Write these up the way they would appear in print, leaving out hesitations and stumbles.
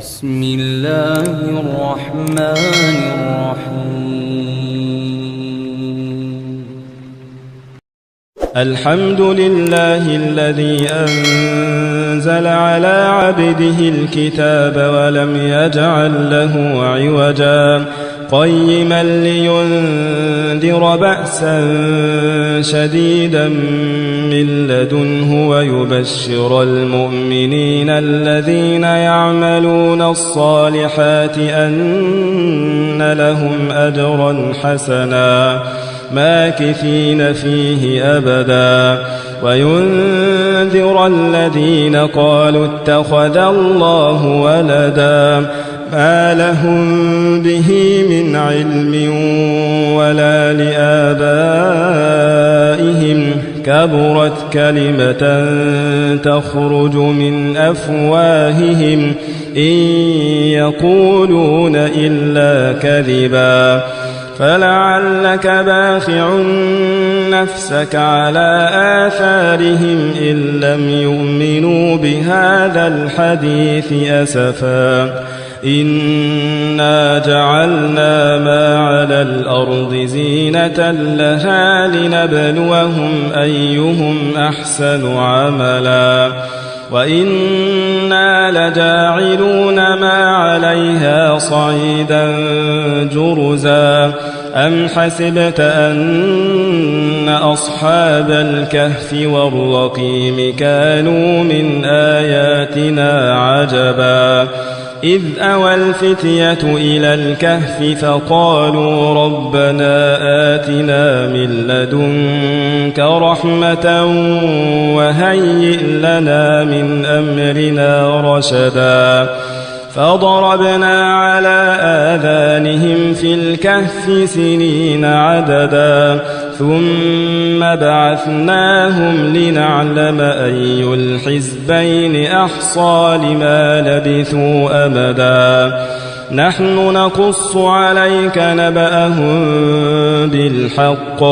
بسم الله الرحمن الرحيم. الحمد لله الذي أنزل على عبده الكتاب ولم يجعل له عوجا قيما لينذر بأسا شديدا من لدنه ويبشر المؤمنين الذين يعملون الصالحات أن لهم أجرا حسنا ماكثين فيه أبدا وينذر الذين قالوا اتخذ الله ولدا ما لهم به من علم ولا لآبائهم كبرت كلمة تخرج من أفواههم إن يقولون إلا كذبا فلعلك باخع نفسك على آثارهم إن لم يؤمنوا بهذا الحديث أسفا إنا جعلنا ما على الأرض زينة لها لنبلوهم أيهم أحسن عملا وإنا لجاعلون ما عليها صعيدا جرزا أم حسبت أن أصحاب الكهف والرقيم كانوا من آياتنا عجبا إذ أوى الفتية إلى الكهف فقالوا ربنا آتنا من لدنك رحمة وهيئ لنا من أمرنا رشدا فضربنا على آذانهم في الكهف سنين عددا ثم بعثناهم لنعلم أي الحزبين أحصى لما لبثوا أمدا نحن نقص عليك نبأهم بالحق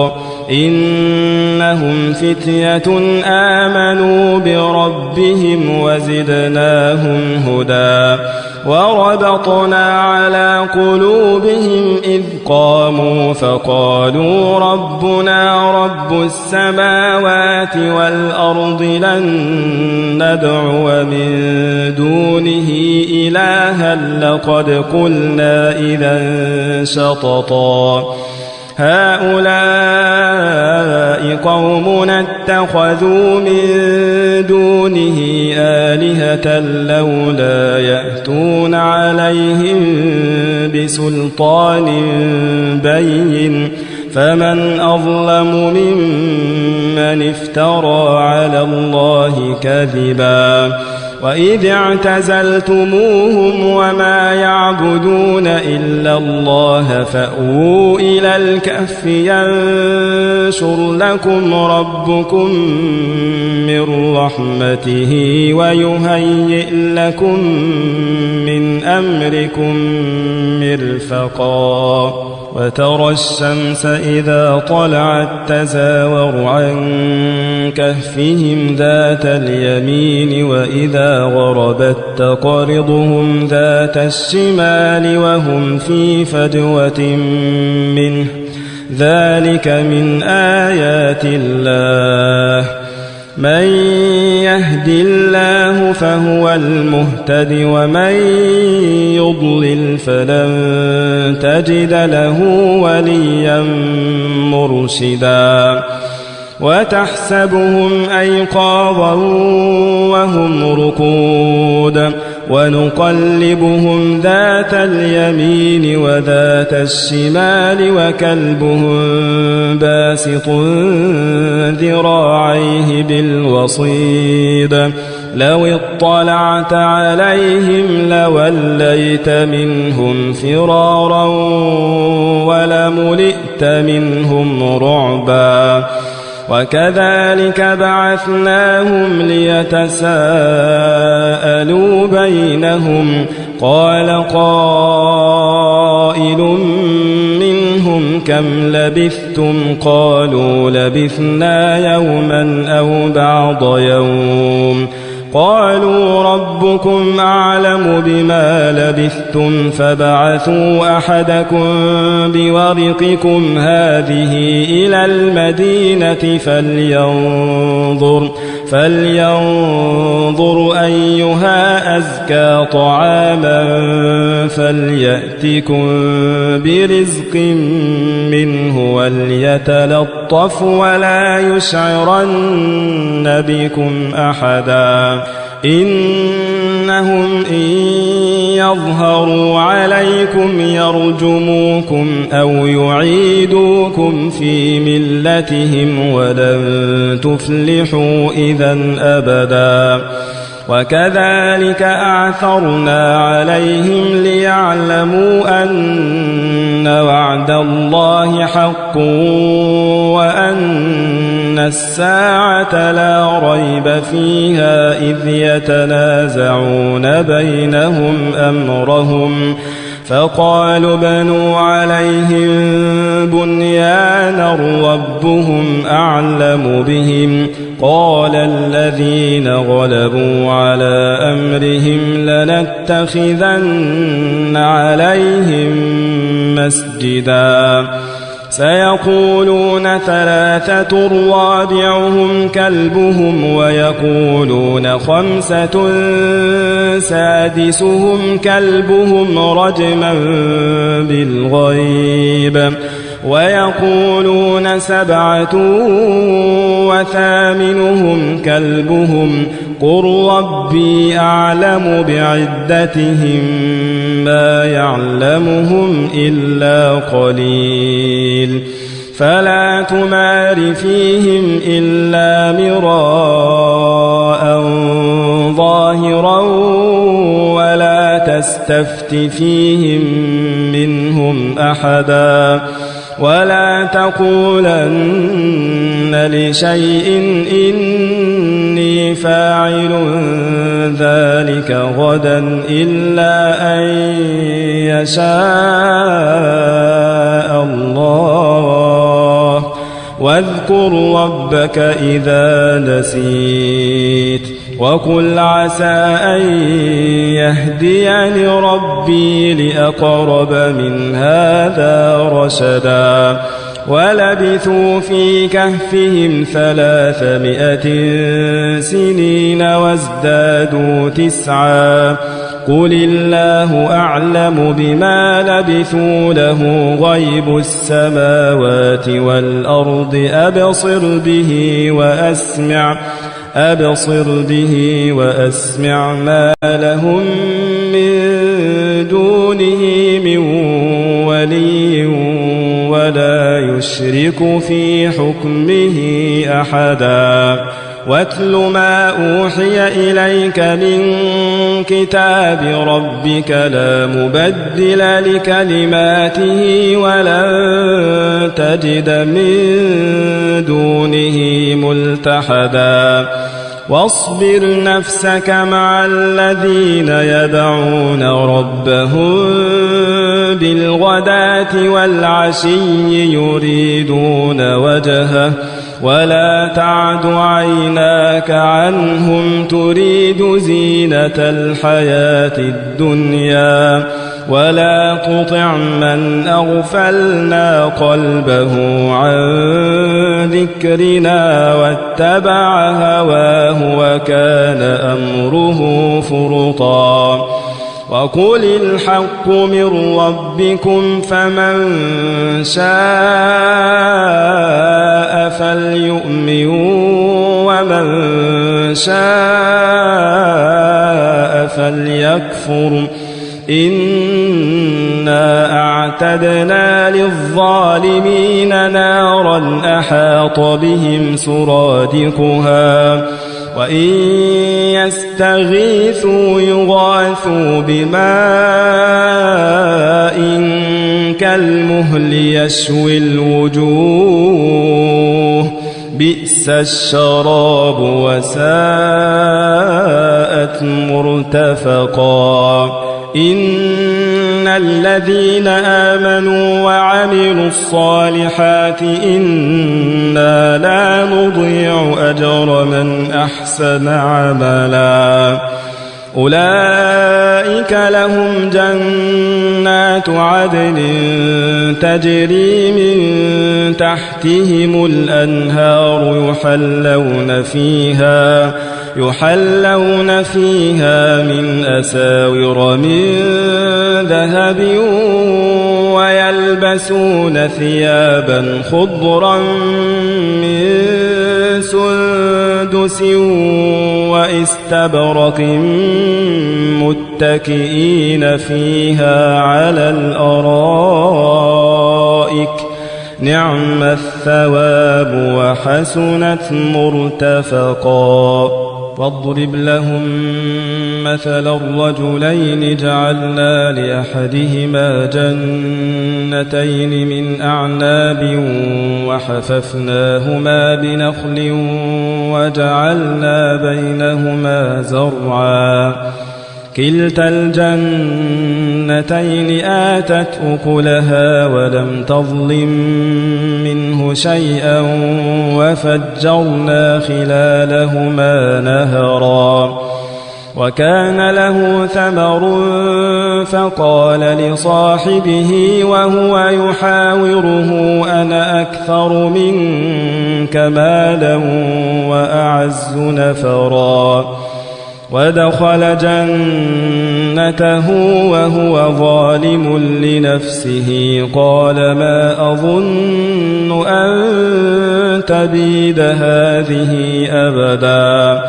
إنهم فتية آمنوا بربهم وزدناهم هدى وربطنا على قلوبهم إذ قاموا فقالوا ربنا رب السماوات والأرض لن ندعو من دونه إلها لقد قلنا إذا شططا هؤلاء قومنا اتخذوا من دونه آلهة لولا يأتون عليهم بسلطان بين فمن أظلم ممن افترى على الله كذبا وإذ اعتزلتموهم وما يعبدون إلا الله فأووا إلى الكهف ينشر لكم ربكم من رحمته ويهيئ لكم من أمركم مرفقا وترى الشمس إذا طلعت تزاور عن كهفهم ذات اليمين وإذا غربت تقرضهم ذات الشمال وهم في فجوة منه ذلك من آيات الله من يهد الله فهو المهتد ومن يضلل فلن تجد له وليا مرشدا وتحسبهم أيقاظا وهم رقود ونقلبهم ذات اليمين وذات الشمال وكلبهم باسط ذراعيه بالوصيد لو اطلعت عليهم لوليت منهم فرارا ولملئت منهم رعبا وكذلك بعثناهم ليتساءلوا بينهم قال قائل منهم كم لبثتم قالوا لبثنا يوما أو بعض يوم قالوا ربكم أعلم بما لبثتم فبعثوا أحدكم بورقكم هذه إلى المدينة فلينظر أيها أزكى طعاما فليأتكم برزق منه وليتلطف ولا يشعرن بكم أحدا إنهم إن يظهروا عليكم يرجموكم أو يعيدوكم في ملتهم ولن تفلحوا إذا أبدا وكذلك أعثرنا عليهم ليعلموا أن وعد الله حق وأن الساعة لا ريب فيها إذ يتنازعون بينهم أمرهم فقالوا بنوا عليهم بنيانا ربهم أعلم بهم قال الذين غلبوا على أمرهم لنتخذن عليهم مسجدا سيقولون ثلاثة رابعهم كلبهم ويقولون خمسة سادسهم كلبهم رجما بالغيب ويقولون سبعة وثامنهم كلبهم قل ربي أعلم بعدتهم ما يعلمهم إلا قليل فلا تمار فيهم إلا مراء ظاهرا ولا تستفت فيهم منهم أحدا ولا تقولن لشيء إني فاعل ذلك غدا إلا أن يشاء الله واذكر ربك إذا نسيت وقل عسى أن يهديني ربي لأقرب من هذا رشدا ولبثوا في كهفهم 300 سنين وازدادوا 9 قل الله أعلم بما لبثوا له غيب السماوات والأرض أبصر به وأسمع ما لهم من دونه من ولي ولا يشرك في حكمه أحدا واتل ما أوحي إليك من كتاب ربك لا مبدل لكلماته ولن تجد من دونه ملتحدا واصبر نفسك مع الذين يدعون ربهم بالغداة والعشي يريدون وجهه ولا تعد عيناك عنهم تريد زينة الحياة الدنيا ولا تطع من أغفلنا قلبه عن ذكرنا واتبع هواه وكان أمره فرطا وقل الحق من ربكم فمن شاء فليؤمن ومن شاء فليكفر إنا أعتدنا للظالمين نارا أحاط بهم سرادقها وإن يستغيثوا يغاثوا بماء كالمهل يشوي الوجوه بئس الشراب وساءت مرتفقا إن الذين آمنوا وعملوا الصالحات إنا لا نضيع أجر من أحسن عملا أولئك لهم جنات عدن تجري من تحتهم الأنهار يحلون فيها من أساور من ذهب ويلبسون ثيابا خضرا من سندس واستبرق متكئين فيها على الأرائك نعم الثواب وحسنت مرتفقا واضرب لهم مثل الرجلين جعلنا لأحدهما جنتين من أعناب وحففناهما بنخل وجعلنا بينهما زرعا كلتا الجنتين آتت أكلها ولم تظلم منه شيئا وفجرنا خلالهما نهرا وكان له ثمر فقال لصاحبه وهو يحاوره أنا أكثر منك مالا وأعز نفرا ودخل جنته وهو ظالم لنفسه قال ما أظن أن تبيد هذه أبدا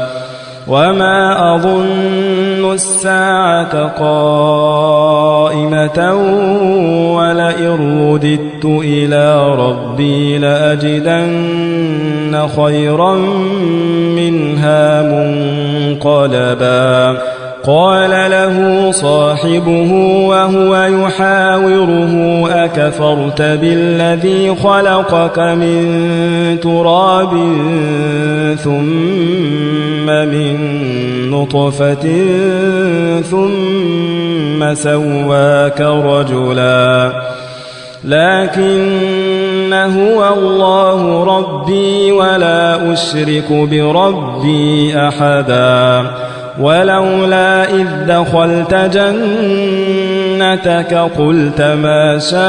وما أظن الساعة قائمة ولئن رددت إلى ربي لأجدن خيرا منها منقلبا قال له صاحبه وهو يحاوره أكفرت بالذي خلقك من تراب ثم من نطفة ثم سواك رجلا لكن هو الله ربي ولا أشرك بربي أحدا ولولا إذ دخلت جنتك قلت ما شاء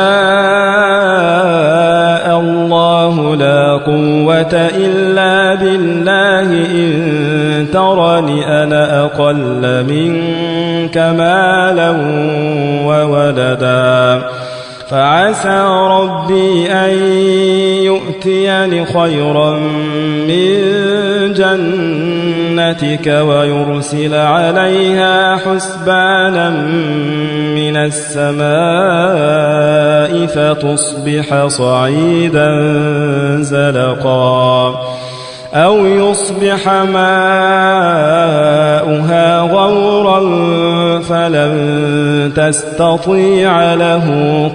الله لا قوة إلا بالله إن ترني أنا أقل منك مالا وولدا فعسى ربي أن يؤتيني خيرا من جنتك ويرسل عليها حسبانا من السماء فتصبح صعيدا زلقا أو يصبح ماؤها غورا فلن تستطيع له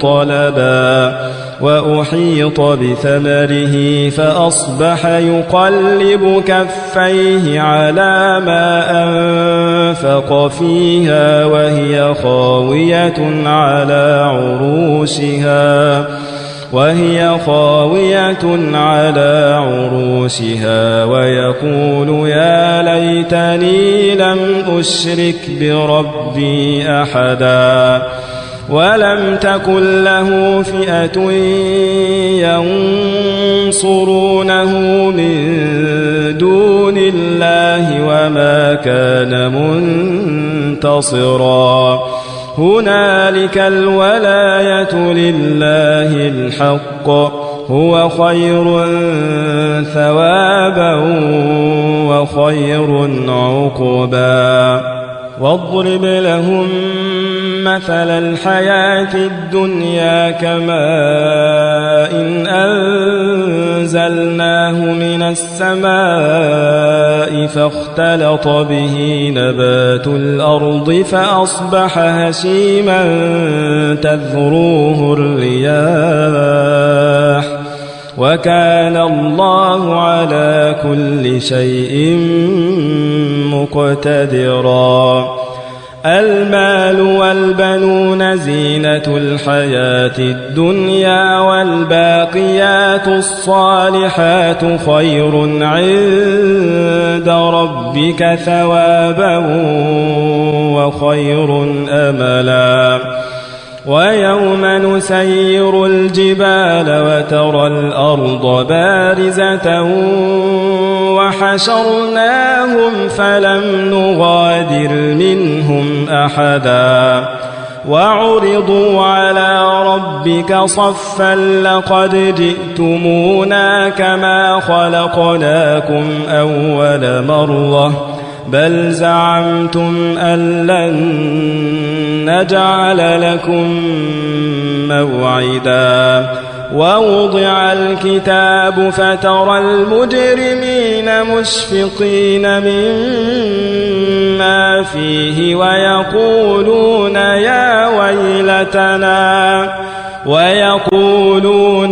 طلبا وأحيط بثمره فأصبح يقلب كفيه على ما أنفق فيها وهي خاوية على عروشها ويقول يا ليتني لم أشرك بربي أحدا ولم تكن له فئة ينصرونه من دون الله وما كان منتصرا هنالك الولاية لله الحق هو خير ثوابا وخير عقبا واضرب لهم مثل الحياة الدنيا كماء إن أنزلناه من السماء فاختلط به نبات الأرض فأصبح هشيما تذروه الرياح وكان الله على كل شيء مقتدرا المال والبنون زينة الحياة الدنيا والباقيات الصالحات خير عند ربك ثوابا وخير أملا ويوم نسير الجبال وترى الأرض بارزة وحشرناهم فلم نغادر منهم أحدا وعرضوا على ربك صفا لقد جئتمونا كما خلقناكم أول مرة بل زعمتم أن لن نجعل لكم موعدا ووضع الكتاب فترى المجرمين مشفقين مما فيه ويقولون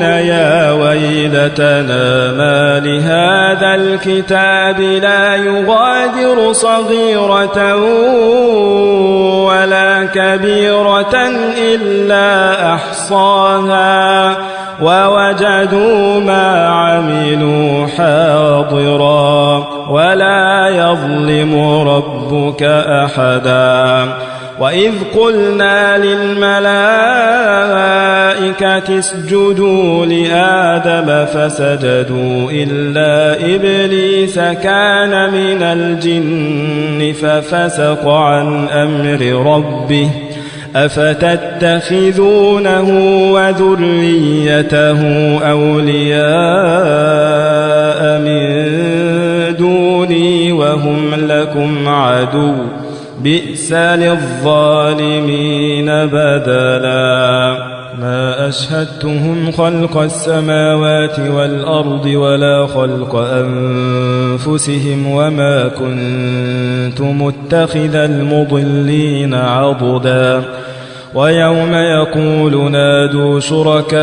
يا ويلتنا ما لهذا الكتاب لا يغادر صغيرة ولا كبيرة إلا أحصاها ووجدوا ما عملوا حاضرا ولا يظلم ربك أحدا وإذ قلنا للملائكة اسجدوا لآدم فسجدوا إلا إبليس كان من الجن ففسق عن أمر ربه أفتتخذونه وذريته أولياء من دوني وهم لكم عدو بئس للظالمين بدلا ما أشهدتهم خلق السماوات والأرض ولا خلق أنفسهم وما كنت متخذ المضلين عضدا ويوم يقول نادوا شركائي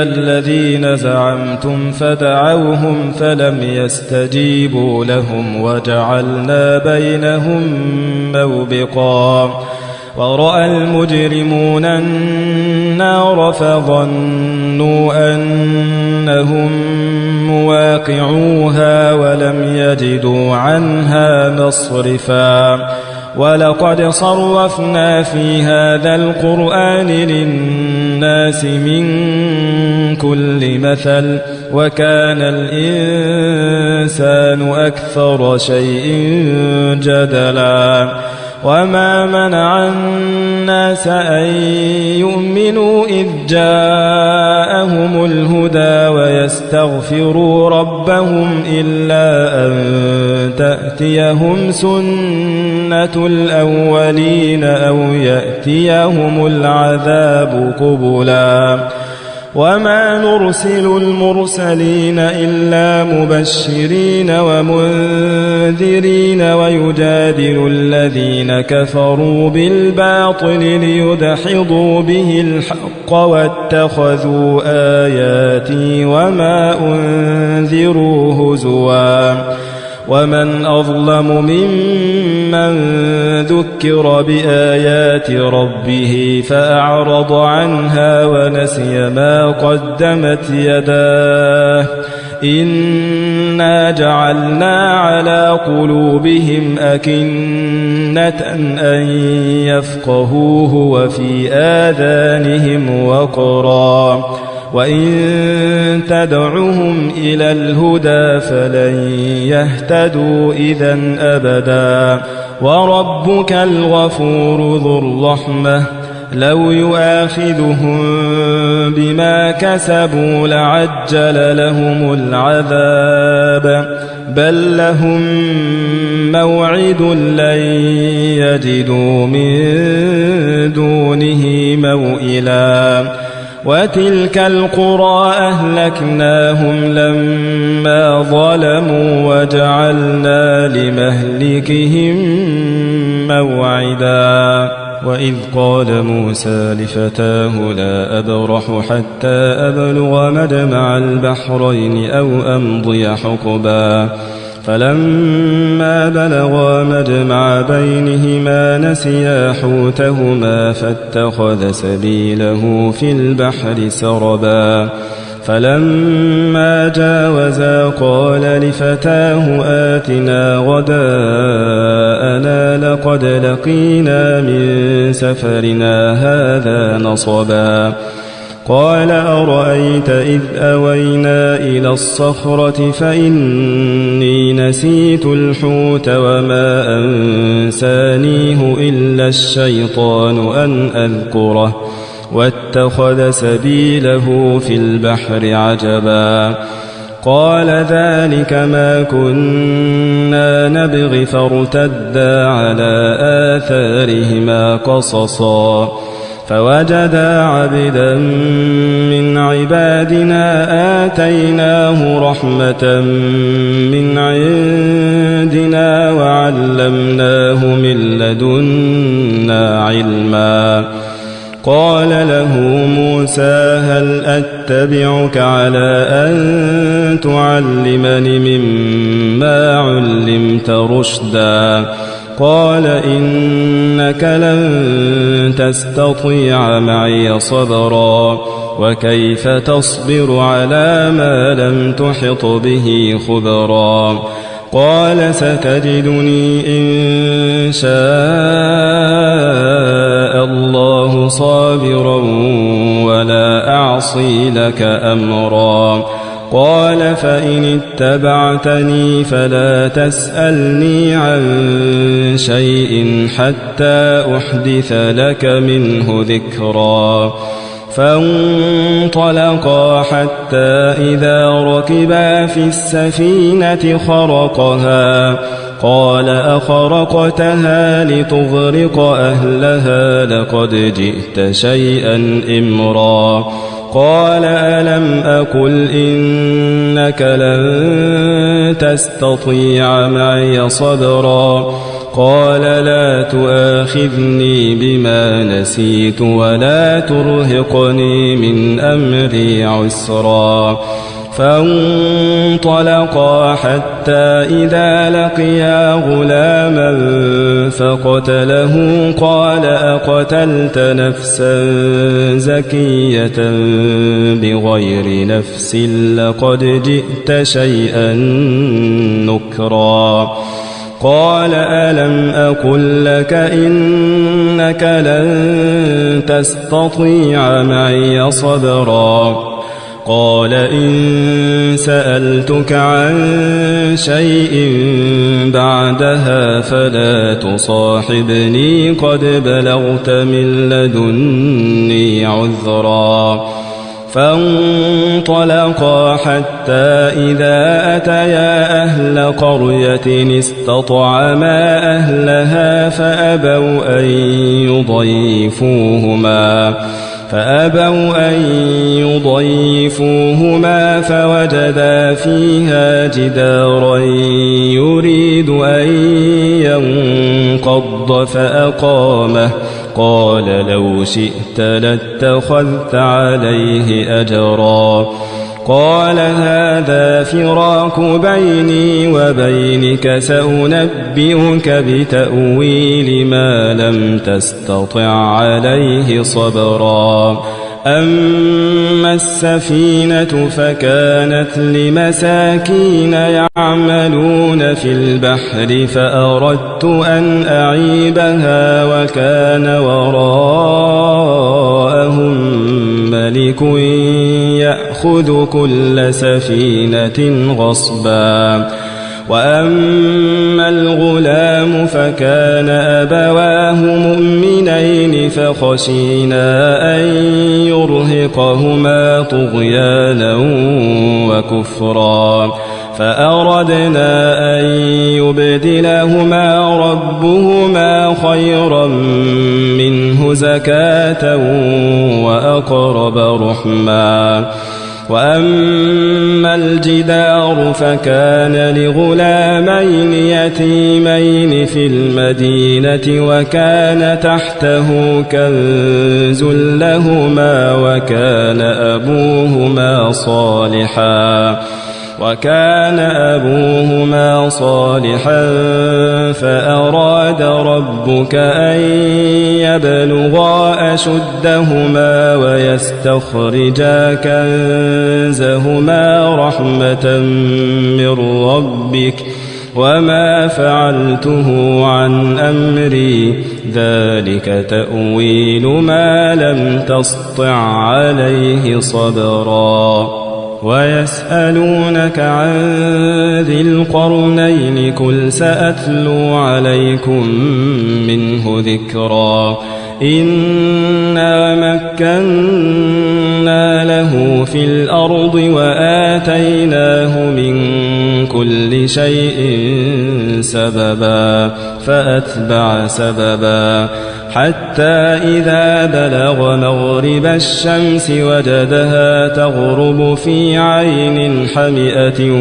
الذين زعمتم فدعوهم فلم يستجيبوا لهم وجعلنا بينهم موبقا ورأى المجرمون النار فظنوا أنهم مواقعوها ولم يجدوا عنها مصرفا ولقد صرفنا في هذا القرآن للناس من كل مثل وكان الإنسان أكثر شيء جدلا وما منع الناس أن يؤمنوا إذ جاءهم الهدى ويستغفروا ربهم إلا أن تأتيهم سنة الأولين أو يأتيهم العذاب قبلا وما نرسل المرسلين إلا مبشرين ومنذرين ويجادل الذين كفروا بالباطل ليدحضوا به الحق واتخذوا آياتي وما أنذروا هزوا ومن أظلم ممن ذكر بآيات ربه فأعرض عنها ونسي ما قدمت يداه إنا جعلنا على قلوبهم أكنة أن يفقهوه وفي آذانهم وقرا وإن تدعهم إلى الهدى فلن يهتدوا إذن أبدا وربك الغفور ذو الرحمة لو يؤاخذهم بما كسبوا لعجل لهم العذاب بل لهم موعد لن يجدوا من دونه موئلا وتلك القرى أهلكناهم لما ظلموا وجعلنا لمهلكهم موعدا وإذ قال موسى لفتاه لا أبرح حتى أبلغ مجمع البحرين أو أمضي حقبا فلما بلغا مجمع بينهما نسيا حوتهما فاتخذ سبيله في البحر سربا فلما جاوزا قال لفتاه آتنا غداءنا لقد لقينا من سفرنا هذا نصبا قال أرأيت إذ أوينا إلى الصخرة فإني نسيت الحوت وما أنسانيه إلا الشيطان أن أذكره واتخذ سبيله في البحر عجبا قال ذلك ما كنا نبغي فارتدا على آثارهما قصصا فوجدا عبدا من عبادنا آتيناه رحمة من عندنا وعلمناه من لدنا علما قال له موسى هل أتبعك على أن تعلمني مما علمت رشدا قال إنك لن تستطيع معي صبرا وكيف تصبر على ما لم تحط به خبرا قال ستجدني إن شاء الله صابرا ولا أعصي لك أمرا قال فإن اتبعتني فلا تسألني عن شيء حتى أحدث لك منه ذكرا فانطلقا حتى إذا ركبا في السفينة خرقها قال أخرقتها لتغرق أهلها لقد جئت شيئا إمرا قال ألم أقل إنك لن تستطيع معي صبرا قال لا تؤاخذني بما نسيت ولا ترهقني من أمري عسرا فانطلقا حتى إذا لقيا غلاما فقتله قال أقتلت نفسا زكية بغير نفس لقد جئت شيئا نكرا قال ألم أقل لك إنك لن تستطيع معي صبرا قال إن سألتك عن شيء بعدها فلا تصاحبني قد بلغت من لدني عذرا فانطلقا حتى إذا أتيا أهل قرية استطعما أهلها فأبوا أن يضيفوهما فوجدا فيها جدارا يريد أن ينقض فأقامه قال لو شئت لاتخذت عليه أجرا قال هذا فراق بيني وبينك سأنبئك بتأويل ما لم تستطع عليه صبرا أما السفينة فكانت لمساكين يعملون في البحر فأردت أن أعيبها وكان وراءهم ملك يأخذ كل سفينة غصبا وأما الغلام فكان أبواه مؤمنين فخشينا أن يرهقهما طغيانا وكفرا فأردنا أن يبدلهما ربهما خيرا منه زكاة وأقرب رحما وأما الجدار فكان لغلامين يتيمين في المدينة وكان تحته كنز لهما وكان أبوهما صالحا وكان أبوهما صالحا فأراد ربك أن يبلغا أشدهما ويستخرجا كنزهما رحمة من ربك وما فعلته عن أمري ذلك تأويل ما لم تسطع عليه صبرا ويسألونك عن ذي القرنين قل سأتلو عليكم منه ذكرا إنا مكنا له في الأرض وآتيناه من كل شيء سببا فأتبع سببا حتى إذا بلغ مغرب الشمس وجدها تغرب في عين حمئة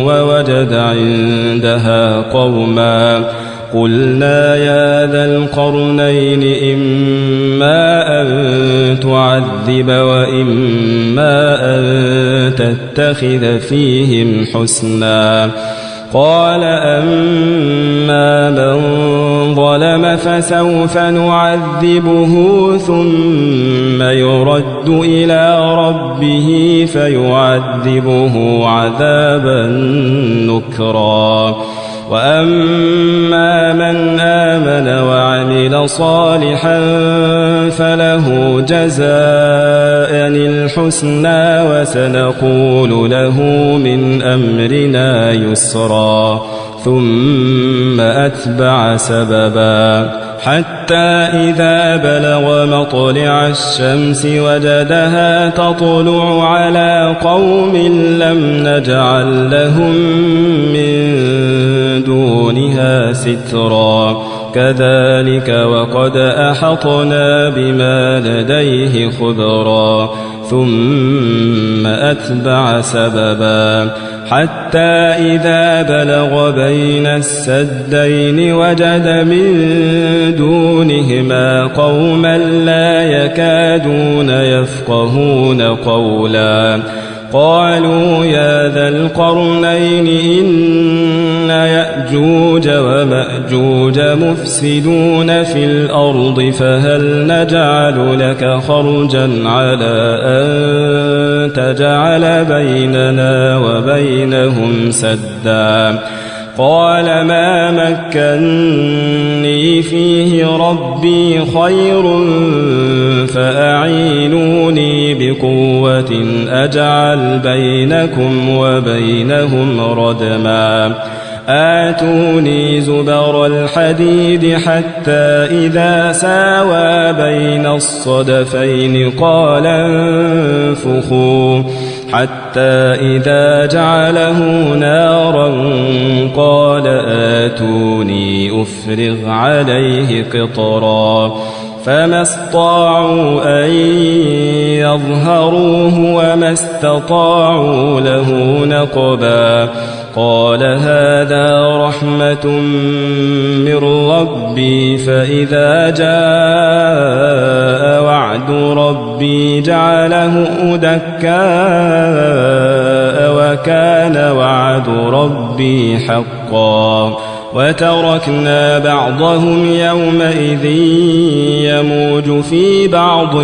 ووجد عندها قوما قلنا يا ذا القرنين إما أن تعذب وإما أن تتخذ فيهم حسنا قال أما من ظلم فسوف نعذبه ثم يرد إلى ربه فيعذبه عذابا نكرا وأما من آمن وعمل صالحا فله جزاء الحسنى وسنقول له من أمرنا يسرا ثم أتبع سببا حتى إذا بلغ مطلع الشمس وجدها تطلع على قوم لم نجعل لهم من دونها سترا كذلك وقد أحطنا بما لديه خبرا ثم أتبع سببا حتى إذا بلغ بين السدين وجد من دونهما قوما لا يكادون يفقهون قولا قالوا يا ذا القرنين إن يأجوج ومأجوج مفسدون في الأرض فهل نجعل لك خرجا على أن تجعل بيننا وبينهم سدا قال ما مكني فيه ربي خير فأعينوني بقوة أجعل بينكم وبينهم ردما آتوني زبر الحديد حتى إذا ساوى بين الصدفين قال انفخوا حتى إذا جعله نارا قال آتوني أفرغ عليه قطرا فما استطاعوا أن يظهروه وما استطاعوا له نقبا قال هذا رحمة من ربي فإذا جاء وعد ربي جعله دكاء وكان وعد ربي حقا وتركنا بعضهم يومئذ يموج في بعض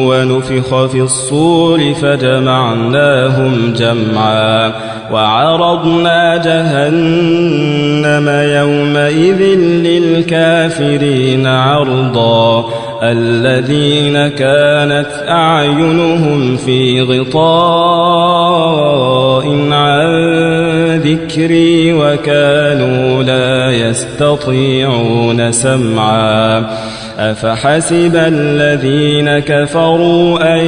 ونفخ في الصور فجمعناهم جمعا وعرضنا جهنم يومئذ للكافرين عرضا الذين كانت أعينهم في غطاء عن ذكري وكانوا لا يستطيعون سمعا أفحسب الذين كفروا أن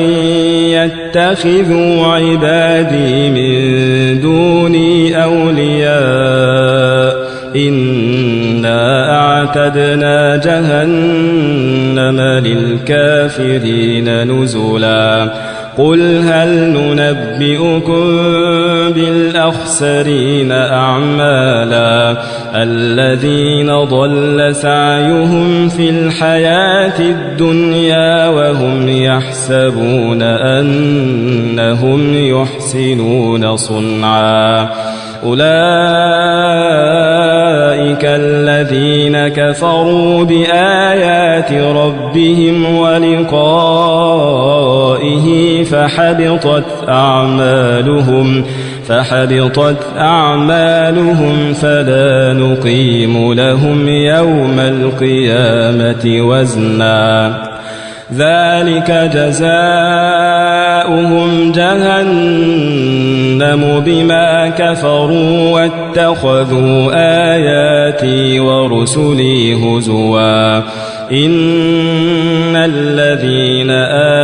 يتخذوا عبادي من دوني أولياء إنا أعتدنا جهنم للكافرين نزلا قل هل ننبئكم بالأخسرين أعمالا الذين ضل سعيهم في الحياة الدنيا وهم يحسبون أنهم يحسنون صنعا أولئك الذين كفروا بآيات ربهم ولقائه فحبطت أعمالهم فلا نقيم لهم يوم القيامة وزنا ذلك جزاؤهم جهنم بما كفروا واتخذوا آياتي ورسلي هزوا إن الذين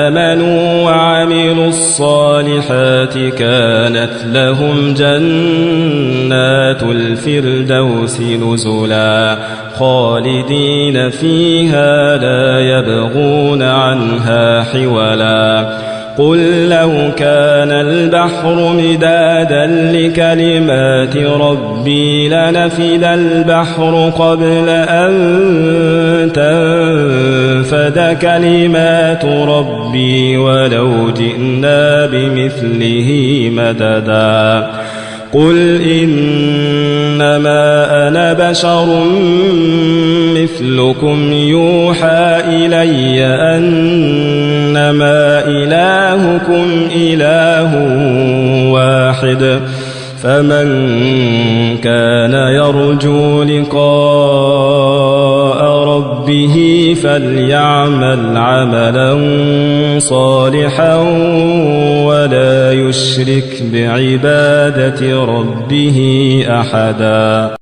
آمنوا وعملوا الصالحات كانت لهم جنات الفردوس نزلا خالدين فيها لا يبغون عنها حولا قل لو كان البحر مدادا لكلمات ربي لنفد البحر قبل أن تنفد كلمات ربي ولو جئنا بمثله مددا قل إنما أنا بشر مثلكم يوحى إلي أنما إلهكم إله واحد فمن كان يرجو لقاء ربه فليعمل عملا صالحا ولا يشرك بعبادة ربه أحدا.